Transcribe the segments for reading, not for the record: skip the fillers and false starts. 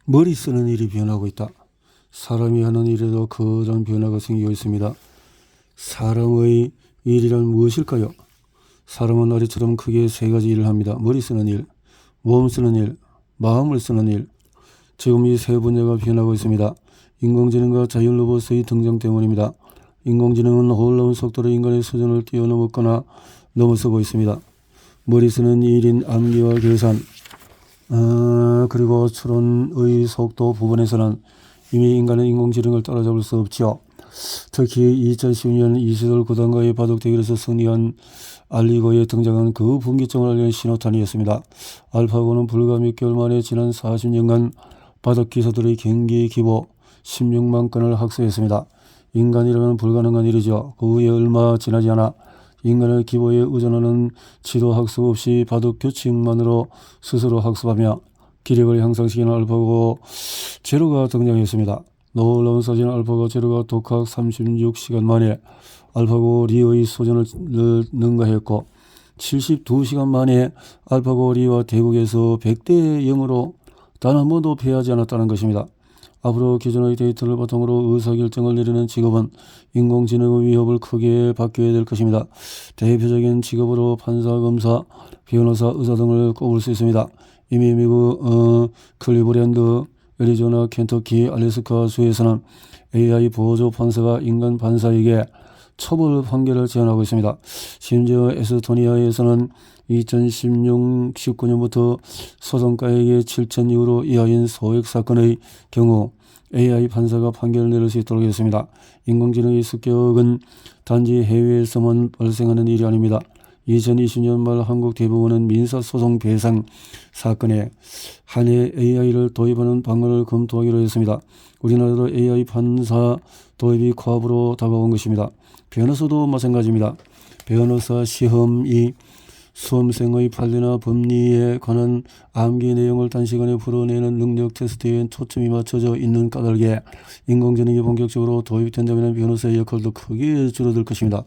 머리 쓰는 일이 변하고 있다. 사람이 하는 일에도 커다란 변화가 생기고 있습니다. 사람의 일이란 무엇일까요? 사람은 아래처럼 크게 세 가지 일을 합니다. 머리 쓰는 일, 몸 쓰는 일, 마음을 쓰는 일. 지금 이 세 분야가 변하고 있습니다. 인공지능과 자율로봇의 등장 때문입니다. 인공지능은 놀라운 속도로 인간의 수준을 뛰어넘었거나 넘어서고 있습니다. 머리 쓰는 일인 암기와 계산, 그리고 추론의 속도 부분에서는 이미 인간은 인공지능을 따라잡을 수 없죠. 특히 2010년 이세돌 구단과의 바둑 대결에서 승리한 알리고에 등장한 그 분기점을 알리는 신호탄이었습니다. 알파고는 불과 몇 개월 만에 지난 40년간 바둑 기사들의 경기 기보 16만 건을 학습했습니다. 인간이라면 불가능한 일이죠. 그 후에 얼마 지나지 않아 인간의 기보에 의존하는 지도 학습 없이 바둑 규칙만으로 스스로 학습하며 기력을 향상시키는 알파고 제로가 등장했습니다. 놀라운 사진 알파고 제로가 독학 36시간 만에 알파고 리의 소전을 능가했고 72시간 만에 알파고 리와 대국에서 100대 0으로 단 한 번도 패하지 않았다는 것입니다. 앞으로 기존의 데이터를 바탕으로 의사결정을 내리는 직업은 인공지능의 위협을 크게 받게 될 것입니다. 대표적인 직업으로 판사, 검사, 변호사, 의사 등을 꼽을 수 있습니다. 이미 미국 클리브랜드, 애리조나, 켄터키, 알래스카 주에서는 AI 보조 판사가 인간 판사에게 처벌 판결을 제안하고 있습니다. 심지어 에스토니아에서는 2016-19년부터 소송가액의 7천 유로 이하인 소액 사건의 경우 AI 판사가 판결을 내릴 수 있도록 했습니다. 인공지능의 습격은 단지 해외에서만 발생하는 일이 아닙니다. 2020년 말 한국 대법원은 민사소송 배상 사건에 한해 AI를 도입하는 방안을 검토하기로 했습니다. 우리나라도 AI 판사 도입이 코앞으로 다가온 것입니다. 변호사도 마찬가지입니다. 변호사 시험이 수험생의 판례나 법리에 관한 암기 내용을 단시간에 풀어내는 능력 테스트에 초점이 맞춰져 있는 까닭에 인공지능이 본격적으로 도입된다면 변호사의 역할도 크게 줄어들 것입니다.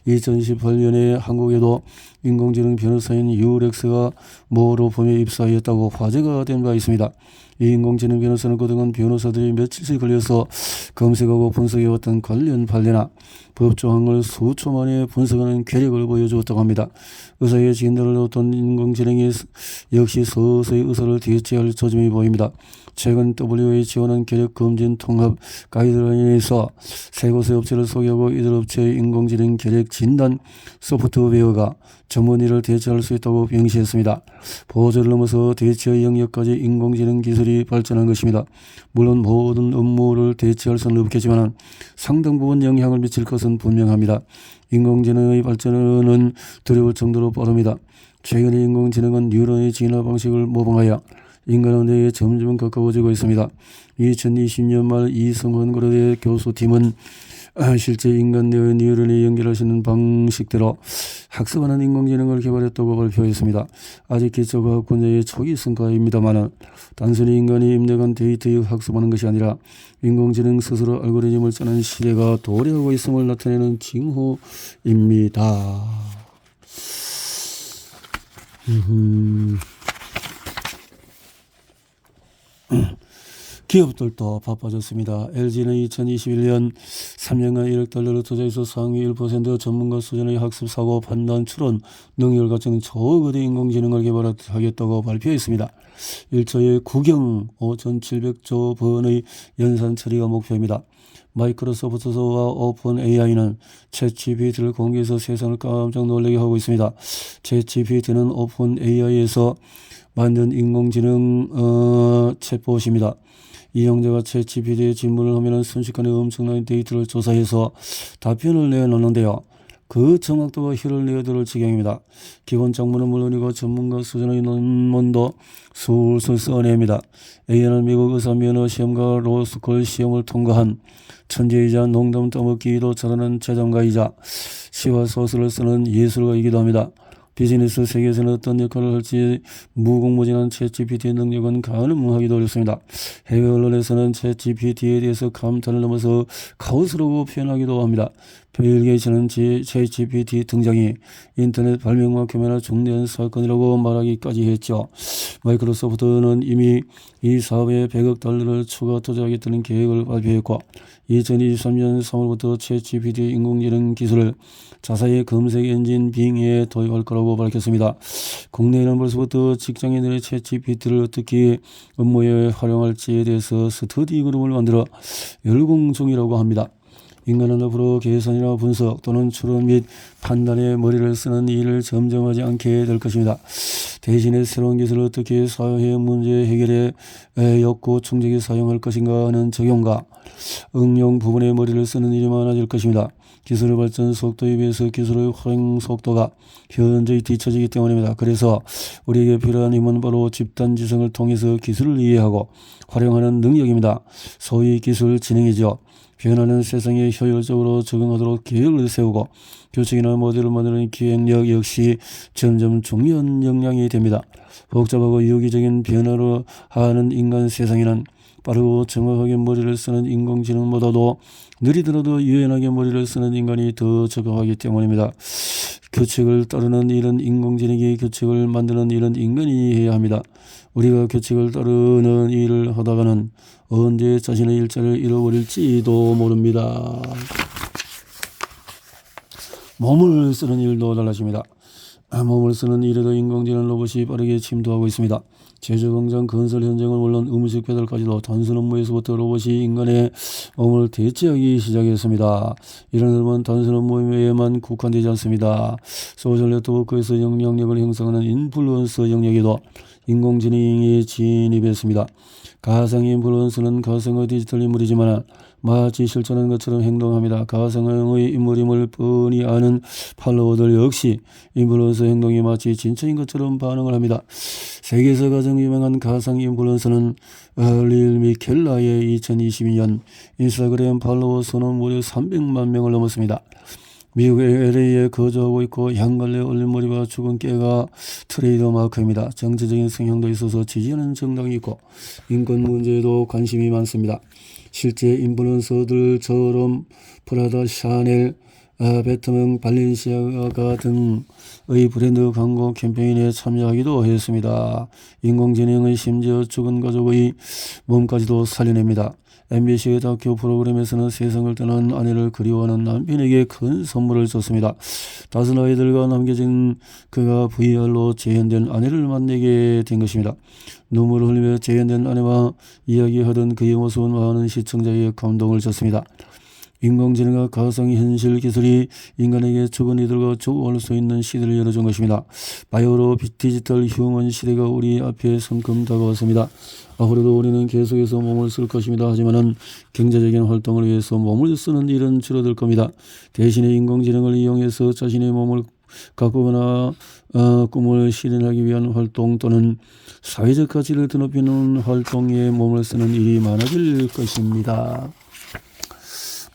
2018년에 한국에도 인공지능 변호사인 유렉스가 모로 봄에 입사하였다고 화제가 된 바 있습니다. 이 인공지능 변호사는 그동안 변호사들이 며칠씩 걸려서 검색하고 분석해왔던 관련 판례나 법조항을 수초 만에 분석하는 괴력을 보여주었다고 합니다. 의사의 진단을 얻던 인공지능이 역시 서서히 의사를 대체할 조짐이 보입니다. 최근 WHO가 지원한 괴력검진 통합 가이드라인에서 세 곳의 업체를 소개하고 이들 업체의 인공지능 괴력 진단 소프트웨어가 전문의를 대체할 수 있다고 명시했습니다. 보조를 넘어서 대체의 영역까지 인공지능 기술이 발전한 것입니다. 물론 모든 업무를 대체할 수는 없겠지만 상당 부분 영향을 미칠 것은 분명합니다. 인공지능의 발전은 두려울 정도로 빠릅니다. 최근에 인공지능은 뉴런의 진화 방식을 모방하여 인간의 뇌에 점점 가까워지고 있습니다. 2020년 말 이성환 고려대 교수팀은 실제 인간 뇌의 뉴런이 연결할 수 있는 방식대로 학습하는 인공지능을 개발했다고 발표했습니다. 아직 기초과학 분야의 초기 성과입니다만 단순히 인간이 입력한 데이터에 학습하는 것이 아니라 인공지능 스스로 알고리즘을 짜는 시대가 도래하고 있음을 나타내는 징후입니다. 기업들도 바빠졌습니다. LG는 2021년 3년간 1억 달러를 투자해서 상위 1% 전문가 수준의 학습, 사고, 판단, 추론, 능력을 갖춘 초거대 인공지능을 개발하겠다고 발표했습니다. 1초에 구경 5,700조 번의 연산 처리가 목표입니다. 마이크로소프트와 오픈 AI는 챗GPT를 공개해서 세상을 깜짝 놀라게 하고 있습니다. 챗GPT는 오픈 AI에서 만든 인공지능 챗봇입니다. 이용자가 챗GPT에 질문을 하면 순식간에 엄청난 데이터를 조사해서 답변을 내놓는데요. 그 정확도가 혀를 내어들을 지경입니다. 기본 작문은 물론이고 전문가 수준의 논문도 술술 써냅니다. AI는 미국 의사면허 시험과 로스쿨 시험을 통과한 천재이자 농담 떠먹기도 잘하는 재정가이자 시와 소설을 쓰는 예술가이기도 합니다. 비즈니스 세계에서는 어떤 역할을 할지 무궁무진한 챗GPT의 능력은 가늠하기도 어렵습니다. 해외 언론에서는 챗GPT에 대해서 감탄을 넘어서 가오스라고 표현하기도 합니다. 빌 게이츠는 챗GPT 등장이 인터넷 발명과 교면의 중대한 사건이라고 말하기까지 했죠. 마이크로소프트는 이미 이 사업에 100억 달러를 추가 투자하겠다는 계획을 발표했고 2023년 3월부터 챗GPT 인공지능 기술을 자사의 검색 엔진 빙에 도입할 거라고 밝혔습니다. 국내에는 벌써부터 직장인들의 챗GPT를 어떻게 업무에 활용할지에 대해서 스터디 그룹을 만들어 열공 중이라고 합니다. 인간은 앞으로 계산이나 분석 또는 추론 및 판단에 머리를 쓰는 일을 점점 하지 않게 될 것입니다. 대신에 새로운 기술을 어떻게 사회 문제 해결에 였고 충직히 사용할 것인가 하는 적용과 응용 부분에 머리를 쓰는 일이 많아질 것입니다. 기술의 발전 속도에 비해서 기술의 활용 속도가 현저히 뒤처지기 때문입니다. 그래서 우리에게 필요한 힘은 바로 집단지성을 통해서 기술을 이해하고 활용하는 능력입니다. 소위 기술 지능이죠. 변하는 세상에 효율적으로 적응하도록 계획을 세우고 규칙이나 모델을 만드는 기획력 역시 점점 중요한 역량이 됩니다. 복잡하고 유기적인 변화로 하는 인간 세상에는 빠르고 정확하게 머리를 쓰는 인공지능보다도 느리더라도 유연하게 머리를 쓰는 인간이 더 적합하기 때문입니다. 규칙을 따르는 일은 인공지능이 규칙을 만드는 일은 인간이 해야 합니다. 우리가 규칙을 따르는 일을 하다가는 언제 자신의 일자를 잃어버릴지도 모릅니다. 몸을 쓰는 일도 달라집니다. 몸을 쓰는 일에도 인공지능 로봇이 빠르게 침투하고 있습니다. 제조공장 건설 현장은 물론 음식 배달까지도 단순 업무에서부터 로봇이 인간의 몸을 대체하기 시작했습니다. 이런 흐름은 단순 업무에만 국한되지 않습니다. 소셜 네트워크에서 영향력을 형성하는 인플루언서 영역에도 인공지능이 진입했습니다. 가상 인플루언서는 가상의 디지털 인물이지만 마치 실존하는 것처럼 행동합니다. 가상의 인물임을 뻔히 아는 팔로워들 역시 인플루언서 행동이 마치 진짜인 것처럼 반응을 합니다. 세계에서 가장 유명한 가상 인플루언서는 릴 미켈라의 2022년 인스타그램 팔로워 수는 무려 300만 명을 넘었습니다. 미국 LA에 거주하고 있고 향갈래 올린 머리와 죽은 깨가 트레이드 마크입니다. 정치적인 성향도 있어서 지지하는 정당이 있고 인권 문제에도 관심이 많습니다. 실제 인플루언서들처럼 프라다, 샤넬, 베트남, 발렌시아가 등의 브랜드 광고 캠페인에 참여하기도 했습니다. 인공지능은 심지어 죽은 가족의 몸까지도 살려냅니다. MBC의 다큐 프로그램에서는 세상을 떠난 아내를 그리워하는 남편에게 큰 선물을 줬습니다. 5 아이들과 남겨진 그가 VR로 재현된 아내를 만나게 된 것입니다. 눈물을 흘리며 재현된 아내와 이야기하던 그의 모습은 많은 시청자에게 감동을 줬습니다. 인공지능과 가상현실 기술이 인간에게 죽은 이들과 조우할 수 있는 시대를 열어준 것입니다. 바이오로 디지털 휴먼 시대가 우리 앞에 성큼 다가왔습니다. 앞으로도 우리는 계속해서 몸을 쓸 것입니다. 하지만 경제적인 활동을 위해서 몸을 쓰는 일은 줄어들 겁니다. 대신에 인공지능을 이용해서 자신의 몸을 가꾸거나 꿈을 실현하기 위한 활동 또는 사회적 가치를 드높이는 활동에 몸을 쓰는 일이 많아질 것입니다.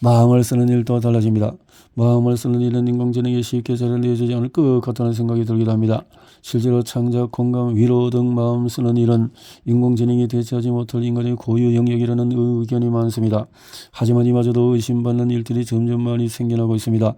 마음을 쓰는 일도 달라집니다. 마음을 쓰는 일은 인공지능이 쉽게 잘 내어주지 않을 것 같다는 생각이 들기도 합니다. 실제로 창작, 공감, 위로 등 마음 쓰는 일은 인공지능이 대체하지 못할 인간의 고유 영역이라는 의견이 많습니다. 하지만 이마저도 의심받는 일들이 점점 많이 생겨나고 있습니다.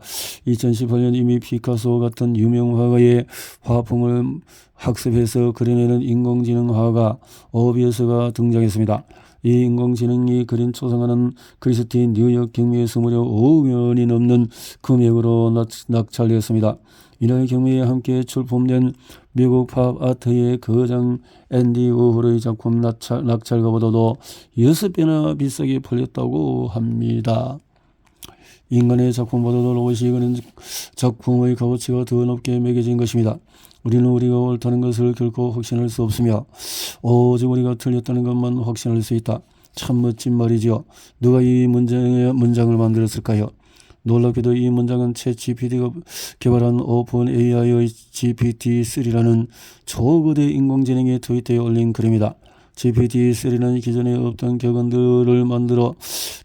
2018년 이미 피카소 같은 유명 화가의 화풍을 학습해서 그려내는 인공지능 화가 오비어스가 등장했습니다. 이 인공지능이 그린 초상화는 크리스티 뉴욕 경매에서 무려 5억 원이 넘는 금액으로 낙찰되었습니다. 이날 경매에 함께 출품된 미국 팝 아트의 거장 앤디 워홀의 작품 낙찰가보다도 6배나 비싸게 팔렸다고 합니다. 인간의 작품보다도 로봇이 그린 작품의 값어치가 더 높게 매겨진 것입니다. 우리는 우리가 옳다는 것을 결코 확신할 수 없으며 오직 우리가 틀렸다는 것만 확신할 수 있다. 참 멋진 말이지요. 누가 이 문장을 만들었을까요? 놀랍게도 이 문장은 챗GPT가 개발한 오픈 AI의 GPT-3라는 초거대 인공지능의 트위터에 올린 글입니다. GPT-3는 기존에 없던 격언들을 만들어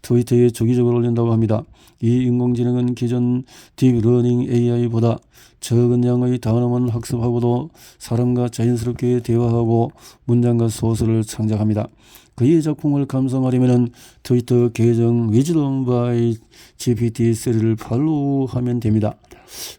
트위터에 주기적으로 올린다고 합니다. 이 인공지능은 기존 딥러닝 AI보다 적은 양의 단어만 학습하고도 사람과 자연스럽게 대화하고 문장과 소설을 창작합니다. 그의 작품을 감상하려면 트위터 계정 위즈덤 바이 GPT-3를 팔로우하면 됩니다.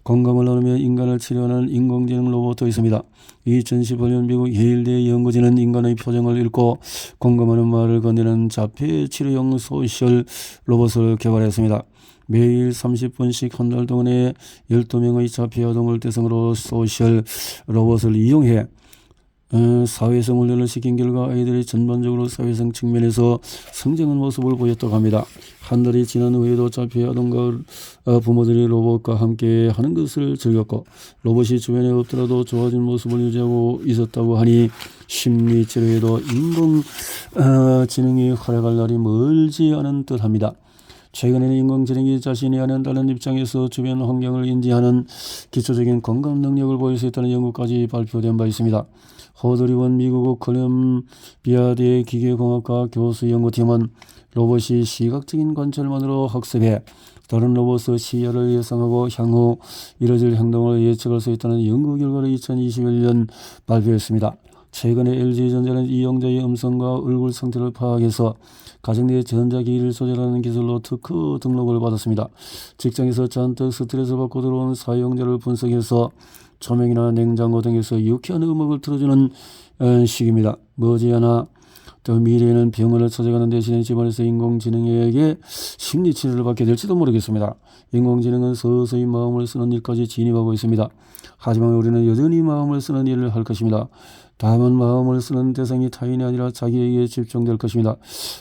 건강을 나누며 인간을 치료하는 인공지능 로봇도 있습니다. 2018년 미국 예일대 연구진은 인간의 표정을 읽고 공감하는 말을 건네는 자폐 치료용 소셜 로봇을 개발했습니다. 매일 30분씩 한 달 동안에 12명의 자폐 아동을 대상으로 소셜 로봇을 이용해 사회성 훈련을 시킨 결과 아이들이 전반적으로 사회성 측면에서 성장한 모습을 보였다고 합니다. 한 달이 지난 후에도 자폐 아동과 부모들이 로봇과 함께 하는 것을 즐겼고 로봇이 주변에 없더라도 좋아진 모습을 유지하고 있었다고 하니 심리치료에도 인공지능이 활약할 날이 멀지 않은 듯합니다. 최근에는 인공지능이 자신이 아는 다른 입장에서 주변 환경을 인지하는 기초적인 공감 능력을 보일 수 있다는 연구까지 발표된 바 있습니다. 호드리원 미국 콜롬비아대 기계공학과 교수 연구팀은 로봇이 시각적인 관찰만으로 학습해 다른 로봇의 시야를 예상하고 향후 이뤄질 행동을 예측할 수 있다는 연구 결과를 2021년 발표했습니다. 최근에 LG전자는 이용자의 음성과 얼굴 상태를 파악해서 가정 내 전자기기를 조절하는 기술로 특허 등록을 받았습니다. 직장에서 잔뜩 스트레스 받고 들어온 사용자를 분석해서 조명이나 냉장고 등에서 유쾌한 음악을 틀어주는 식입니다. 머지않아 또 미래에는 병원을 찾아가는 대신에 집안에서 인공지능에게 심리치료를 받게 될지도 모르겠습니다. 인공지능은 서서히 마음을 쓰는 일까지 진입하고 있습니다. 하지만 우리는 여전히 마음을 쓰는 일을 할 것입니다. 다만 마음을 쓰는 대상이 타인이 아니라 자기에게 집중될 것입니다.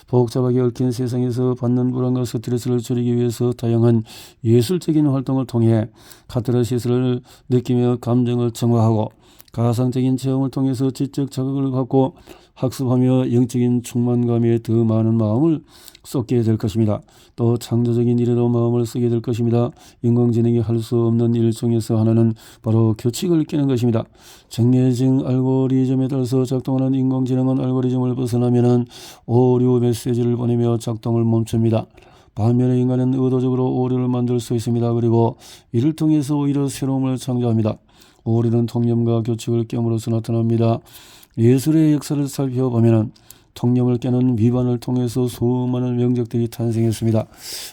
복잡하게 얽힌 세상에서 받는 불안과 스트레스를 줄이기 위해서 다양한 예술적인 활동을 통해 카타르시스를 느끼며 감정을 정화하고 가상적인 체험을 통해서 지적 자극을 갖고 학습하며 영적인 충만감에 더 많은 마음을 쏟게 될 것입니다. 또 창조적인 일에도 마음을 쓰게 될 것입니다. 인공지능이 할 수 없는 일 중에서 하나는 바로 규칙을 깨는 것입니다. 정해진 알고리즘에 따라서 작동하는 인공지능은 알고리즘을 벗어나면 오류 메시지를 보내며 작동을 멈춥니다. 반면에 인간은 의도적으로 오류를 만들 수 있습니다. 그리고 이를 통해서 오히려 새로움을 창조합니다. 오류는 통념과 규칙을 깨므로써 나타납니다. 예술의 역사를 살펴보면 통념을 깨는 위반을 통해서 수많은 명작들이 탄생했습니다.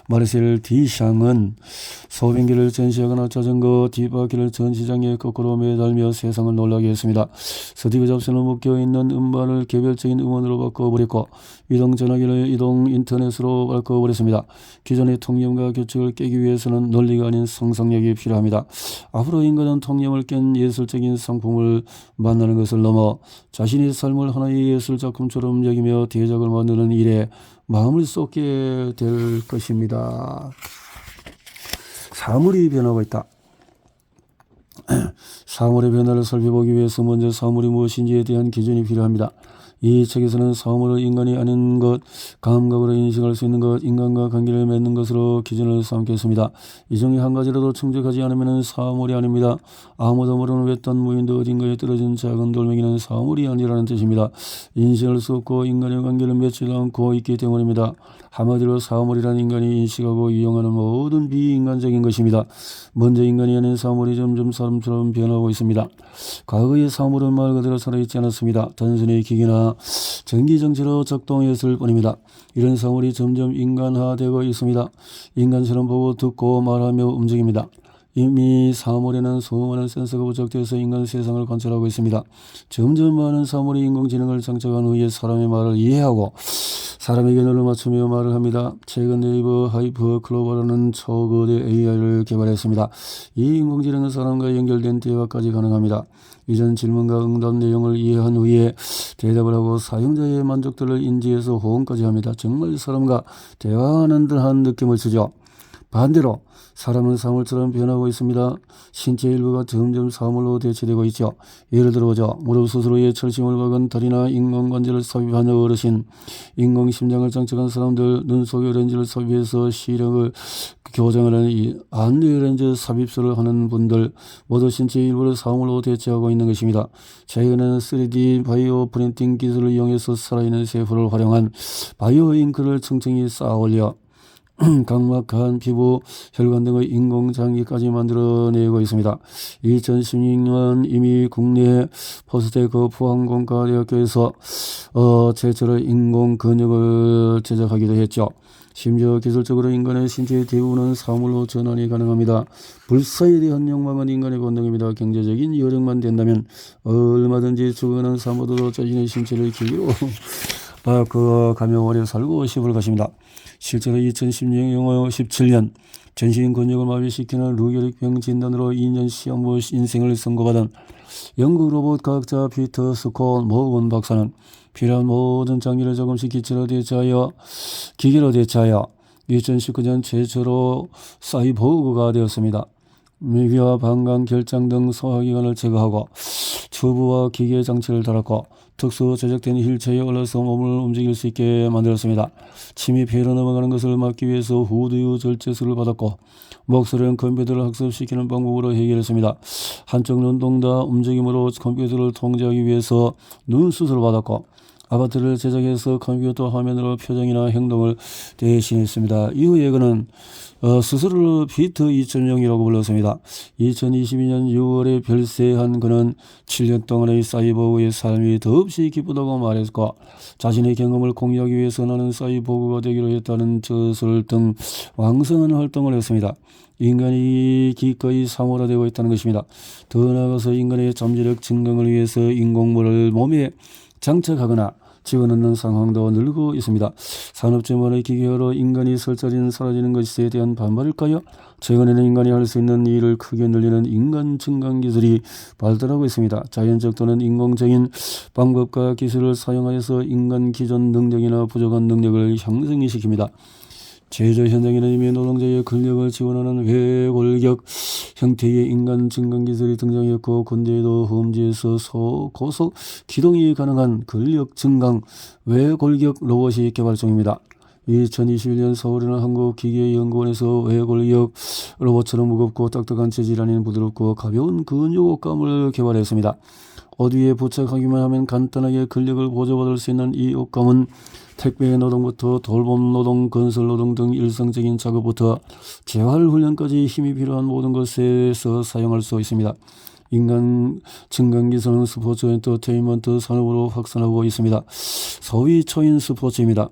마르셀 디샹은 소변기를 전시하거나 자전거 뒷바퀴를 전시장에 거꾸로 매달며 세상을 놀라게 했습니다. 스티브 잡스는 묶여있는 음반을 개별적인 음원으로 바꿔버렸고 이동 전화기를 이동 인터넷으로 바꿔버렸습니다. 기존의 통념과 규칙을 깨기 위해서는 논리가 아닌 상상력이 필요합니다. 앞으로 인간은 통념을 깬 예술적인 상품을 만나는 것을 넘어 자신의 삶을 하나의 예술작품처럼 여기며 대작을 만드는 일에 마음을 쏟게 될 것입니다. 사물이 변하고 있다. 사물의 변화를 살펴보기 위해서 먼저 사물이 무엇인지에 대한 기준이 필요합니다. 이 책에서는 사물을 인간이 아닌 것, 감각으로 인식할 수 있는 것, 인간과 관계를 맺는 것으로 기준을 삼겠습니다. 이 중에 한 가지라도 충족하지 않으면 사물이 아닙니다. 아무도 모르는 외딴 무인도 어딘가에 떨어진 작은 돌멩이는 사물이 아니라는 뜻입니다. 인식할 수 없고 인간의 관계를 맺지 않고 있기 때문입니다. 한마디로 사물이란 인간이 인식하고 이용하는 모든 비인간적인 것입니다. 먼저 인간이 아닌 사물이 점점 사람처럼 변하고 있습니다. 과거의 사물은 말 그대로 살아있지 않았습니다. 단순히 기기나 전기장치로 작동했을 뿐입니다. 이런 사물이 점점 인간화되고 있습니다. 인간처럼 보고 듣고 말하며 움직입니다. 이미 사물에는 수많은 센서가 부착되어서 인간 세상을 관찰하고 있습니다. 점점 많은 사물이 인공지능을 장착한 후에 사람의 말을 이해하고 사람에게 눈을 맞추며 말을 합니다. 최근 네이버 하이퍼 클로버라는 초거대 AI를 개발했습니다. 이 인공지능은 사람과 연결된 대화까지 가능합니다. 이전 질문과 응답 내용을 이해한 후에 대답을 하고 사용자의 만족도를 인지해서 호응까지 합니다. 정말 사람과 대화하는 듯한 느낌을 주죠. 반대로 사람은 사물처럼 변하고 있습니다. 신체 일부가 점점 사물로 대체되고 있죠. 예를 들어보죠. 무릎 수술후에 철심을 박은 다리나 인공관절을 삽입한 어르신, 인공심장을 장착한 사람들, 눈속에 렌즈를 삽입해서 시력을 교정하는 안대 렌즈 삽입술을 하는 분들 모두 신체 일부를 사물로 대체하고 있는 것입니다. 최근에는 3D 바이오 프린팅 기술을 이용해서 살아있는 세포를 활용한 바이오 잉크를 층층이 쌓아 올려 각막, 간, 피부, 혈관 등의 인공장기까지 만들어내고 있습니다. 2016년 이미 국내 포스테크 포항공과대학교에서 최초로 인공 근육을 제작하기도 했죠. 심지어 기술적으로 인간의 신체의 대부분은 사물로 전환이 가능합니다. 불사에 대한 욕망은 인간의 본능입니다. 경제적인 여력만 된다면 얼마든지 죽어가는 사모도 자신의 신체를 길고 가며 오래 살고 싶을 것입니다. 실제로 2017년 전신 근육을 마비시키는 루게릭병 진단으로 2년 시험 후 인생을 선고받은 영국 로봇 과학자 피터 스콜 모건 박사는 필요한 모든 장기를 조금씩 기계로 대체하여 2019년 최초로 사이보그가 되었습니다. 위와 방광, 결장 등 소화기관을 제거하고 튜브와 기계 장치를 달았고 특수 제작된 휠체어에 올라서 몸을 움직일 수 있게 만들었습니다. 침이 폐로 넘어가는 것을 막기 위해서 후두유 절제술을 받았고 목소리는 컴퓨터를 학습시키는 방법으로 해결했습니다. 한쪽 눈동 다 움직임으로 컴퓨터를 통제하기 위해서 눈 수술을 받았고 아바타를 제작해서 컴퓨터 화면으로 표정이나 행동을 대신했습니다. 이후에 그는 스스로를 비트 2.0이라고 불렀습니다. 2022년 6월에 별세한 그는 7년 동안의 사이보그의 삶이 더없이 기쁘다고 말했고 자신의 경험을 공유하기 위해서 나는 사이보그가 되기로 했다는 저술 등 왕성한 활동을 했습니다. 인간이 기꺼이 상호화되고 있다는 것입니다. 더 나아가서 인간의 잠재력 증강을 위해서 인공물을 몸에 장착하거나 집어넣는 상황도 늘고 있습니다. 산업재벌의 기계화로 인간이 설 자리는 사라지는 것에 대한 반발일까요? 최근에는 인간이 할 수 있는 일을 크게 늘리는 인간 증강 기술이 발달하고 있습니다. 자연적 또는 인공적인 방법과 기술을 사용하여서 인간 기존 능력이나 부족한 능력을 향상시킵니다. 제조 현장에는 이미 노동자의 근력을 지원하는 외골격 형태의 인간 증강기술이 등장했고 군대에도 험지에서 고속 기동이 가능한 근력 증강 외골격 로봇이 개발 중입니다. 2021년 서울에는 한국기계연구원에서 외골격 로봇처럼 무겁고 딱딱한 재질 아닌 부드럽고 가벼운 근육 옷감을 개발했습니다. 옷 위에 부착하기만 하면 간단하게 근력을 보조받을 수 있는 이 옷감은 택배 노동부터 돌봄 노동, 건설 노동 등 일상적인 작업부터 재활훈련까지 힘이 필요한 모든 것에서 사용할 수 있습니다. 인간 증강기술은 스포츠 엔터테인먼트 산업으로 확산하고 있습니다. 소위 초인 스포츠입니다.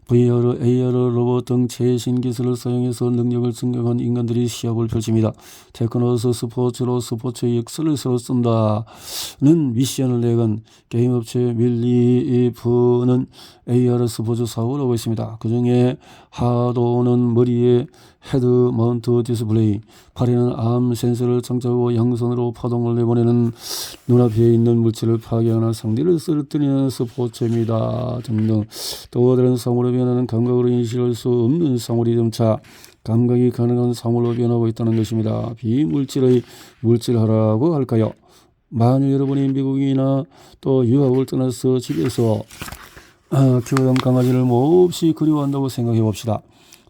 VR, AR, 로봇 등 최신 기술을 사용해서 능력을 증강한 인간들이 시합을 펼칩니다. 테크노스 스포츠로 스포츠의 역사를 새로 쓴다는 미션을 내건 게임업체 밀리프는 AR 스포츠 사업을 하고 있습니다. 그 중에 하도는 머리에 헤드 마운트 디스플레이, 팔에는 암 센서를 장착하고 양손으로 파동을 내보내는 눈앞에 있는 물질을 파괴하거나 상대를 쓰러뜨리는 스포츠입니다. 등등. 또 다른 사물로 변하는 감각으로 인식할 수 없는 사물이 점차 감각이 가능한 사물로 변하고 있다는 것입니다. 비물질의 물질화라고 할까요? 만일 여러분이 미국이나 또 유학을 떠나서 집에서 키우던 강아지를 몹시 그리워한다고 생각해 봅시다.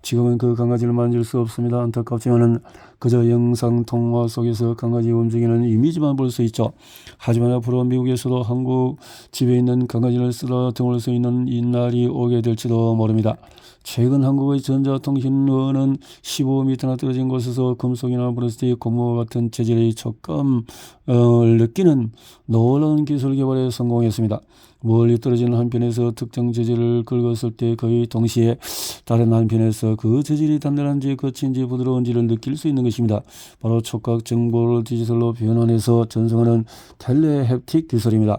지금은 그 강아지를 만질 수 없습니다. 안타깝지만은 그저 영상 통화 속에서 강아지 움직이는 이미지만 볼 수 있죠. 하지만 앞으로 미국에서도 한국 집에 있는 강아지를 쓸어 등을 수 있는 날이 오게 될지도 모릅니다. 최근 한국의 전자통신원은 15m나 떨어진 곳에서 금속이나 플라스틱 고무와 같은 재질의 촉감을 느끼는 놀라운 기술 개발에 성공했습니다. 멀리 떨어진 한편에서 특정 재질을 긁었을 때 거의 동시에 다른 한편에서 그 재질이 단단한지 거친지 부드러운지를 느낄 수 있는 것입니다. 바로 촉각 정보를 디지털로 변환해서 전송하는 텔레헵틱 기술입니다.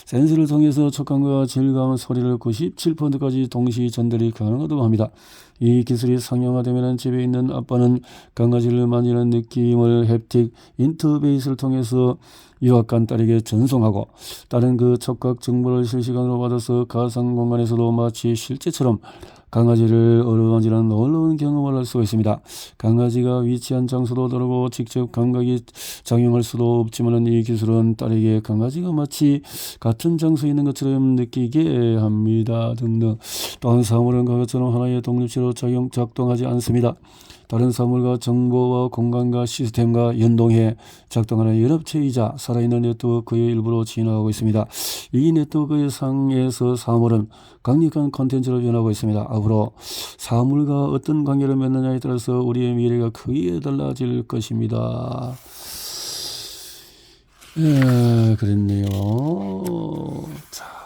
센서를 통해서 촉감과 질감, 소리를 97%까지 동시 전달이 가능하다고 합니다. 이 기술이 상용화되면 집에 있는 아빠는 강아지를 만지는 느낌을 헵틱 인터페이스를 통해서 유학간 딸에게 전송하고 딸은 그 촉각 정보를 실시간으로 받아서 가상 공간에서도 마치 실제처럼 강아지를 어루만지는 놀라운 경험을 할 수가 있습니다. 강아지가 위치한 장소도 다르고 직접 감각이 작용할 수도 없지만 이 기술은 딸에게 강아지가 마치 같은 장소에 있는 것처럼 느끼게 합니다. 등등. 또한 사물은 그것처럼 하나의 독립체로 작동하지 않습니다. 다른 사물과 정보와 공간과 시스템과 연동해 작동하는 연합체이자 살아있는 네트워크의 일부로 진화하고 있습니다. 이 네트워크의 상에서 사물은 강력한 콘텐츠로 변하고 있습니다. 앞으로 사물과 어떤 관계를 맺느냐에 따라서 우리의 미래가 크게 달라질 것입니다. 그랬네요. 자.